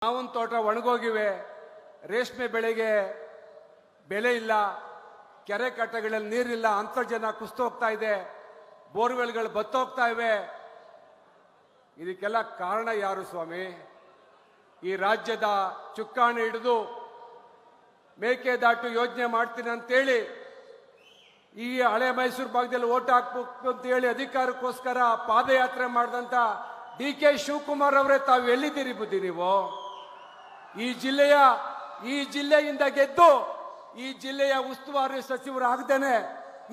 ಮಾವಿನ ತೋಟ ಒಣಗೋಗಿವೆ, ರೇಷ್ಮೆ ಬೆಳೆಗೆ ಬೆಲೆ ಇಲ್ಲ, ಕೆರೆ ಕಟ್ಟೆಗಳಲ್ಲಿ ನೀರಿಲ್ಲ, ಅಂತರ್ಜಲ ಕುಸಿತೋಗ್ತಾ ಇದೆ, ಬೋರ್ವೆಲ್ಗಳು ಬತ್ತೋಗ್ತಾ ಇವೆ. ಇದಕ್ಕೆಲ್ಲ ಕಾರಣ ಯಾರು ಸ್ವಾಮಿ? ಈ ರಾಜ್ಯದ ಚುಕ್ಕಾಣಿ ಹಿಡಿದು ಮೇಕೆದಾಟು ಯೋಜನೆ ಮಾಡ್ತೀನಿ ಅಂತೇಳಿ ಈ ಹಳೆ ಮೈಸೂರು ಭಾಗದಲ್ಲಿ ಓಟ್ ಹಾಕ್ಬೇಕು ಅಂತ ಹೇಳಿ ಅಧಿಕಾರಕ್ಕೋಸ್ಕರ ಪಾದಯಾತ್ರೆ ಮಾಡಿದಂತ DK ಶಿವಕುಮಾರ್ ಅವರೇ, ತಾವು ಎಲ್ಲಿದ್ದೀರಿ ಬುದ್ಧಿ ನೀವು? ಈ ಜಿಲ್ಲೆಯಿಂದ ಗೆದ್ದು ಈ ಜಿಲ್ಲೆಯ ಉಸ್ತುವಾರಿ ಸಚಿವರಾಗದೇನೆ,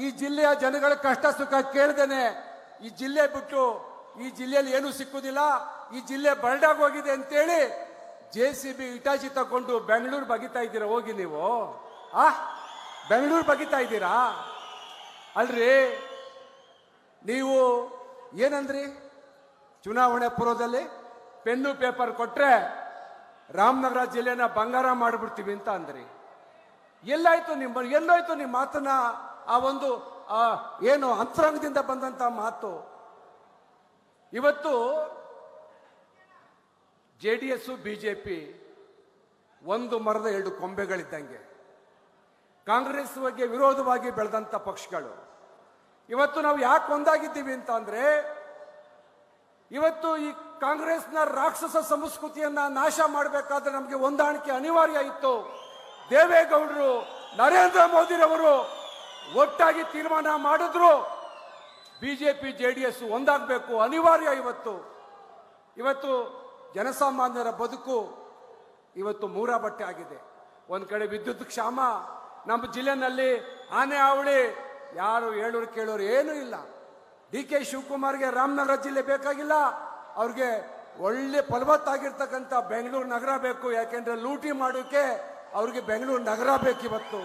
ಈ ಜಿಲ್ಲೆಯ ಜನಗಳ ಕಷ್ಟ ಸುಖ ಕೇಳ್ದೇನೆ, ಈ ಜಿಲ್ಲೆ ಬಿಟ್ಟು ಈ ಜಿಲ್ಲೆಯಲ್ಲಿ ಏನೂ ಸಿಕ್ಕುದಿಲ್ಲ, ಈ ಜಿಲ್ಲೆ ಬರಡಾಗಿ ಹೋಗಿದೆ ಅಂತೇಳಿ JCB ಇಟಾಚಿ ತಗೊಂಡು ಬೆಂಗಳೂರು ಬಗಿತಾ ಇದ್ದೀರಾ? ಹೋಗಿ ನೀವು ಬೆಂಗಳೂರು ಬಗಿತಾ ಇದ್ದೀರಾ ಅಲ್ರಿ? ನೀವು ಏನಂದ್ರಿ ಚುನಾವಣೆ ಪೂರ್ವದಲ್ಲಿ? ಪೆನ್ನು ಪೇಪರ್ ಕೊಟ್ರೆ ರಾಮನಗರ ಜಿಲ್ಲೆನ ಬಂಗಾರ ಮಾಡಿಬಿಡ್ತೀವಿ ಅಂತ ಅಂದ್ರಿ. ಎಲ್ಲೋಯ್ತು ನಿಮ್ಮ ಮಾತನ್ನ? ಆ ಒಂದು ಏನು ಅಂತರಂಗದಿಂದ ಬಂದಂತ ಮಾತು. ಇವತ್ತು JDS BJP ಒಂದು ಮರದ ಎರಡು ಕೊಂಬೆಗಳಿದ್ದಂಗೆ, ಕಾಂಗ್ರೆಸ್ ಬಗ್ಗೆ ವಿರೋಧವಾಗಿ ಬೆಳೆದಂತ ಪಕ್ಷಗಳು. ಇವತ್ತು ನಾವು ಯಾಕೆ ಒಂದಾಗಿದ್ದೀವಿ ಅಂತ ಅಂದ್ರೆ, ಇವತ್ತು ಈ ಕಾಂಗ್ರೆಸ್ನ ರಾಕ್ಷಸ ಸಂಸ್ಕೃತಿಯನ್ನ ನಾಶ ಮಾಡಬೇಕಾದ್ರೆ ನಮಗೆ ಹೊಂದಾಣಿಕೆ ಅನಿವಾರ್ಯ ಇತ್ತು. ದೇವೇಗೌಡರು, ನರೇಂದ್ರ ಮೋದಿರವರು ಒಟ್ಟಾಗಿ ತೀರ್ಮಾನ ಮಾಡಿದ್ರು, BJP JDS ಒಂದಾಗಬೇಕು, ಅನಿವಾರ್ಯ. ಇವತ್ತು ಜನಸಾಮಾನ್ಯರ ಬದುಕು ಇವತ್ತು ಮೂರ ಬಟ್ಟೆ ಆಗಿದೆ. ಒಂದ್ ಕಡೆ ವಿದ್ಯುತ್ ಕ್ಷಾಮ, ನಮ್ಮ ಜಿಲ್ಲೆನಲ್ಲಿ ಆನೆ ಹಾವಳಿ, ಯಾರು ಹೇಳೋರು ಕೇಳೋರು ಏನೂ ಇಲ್ಲ. DK ಶಿವಕುಮಾರ್ಗೆ ರಾಮನಗರ ಜಿಲ್ಲೆ ಬೇಕಾಗಿಲ್ಲ, ಅವ್ರಿಗೆ ಒಳ್ಳೆ ಫಲವತ್ತಾಗಿರ್ತಕ್ಕಂಥ ಬೆಂಗಳೂರು ನಗರ ಬೇಕು. ಯಾಕೆಂದ್ರೆ ಲೂಟಿ ಮಾಡೋಕೆ ಅವ್ರಿಗೆ ಬೆಂಗಳೂರು ನಗರ ಬೇಕಿವತ್ತು.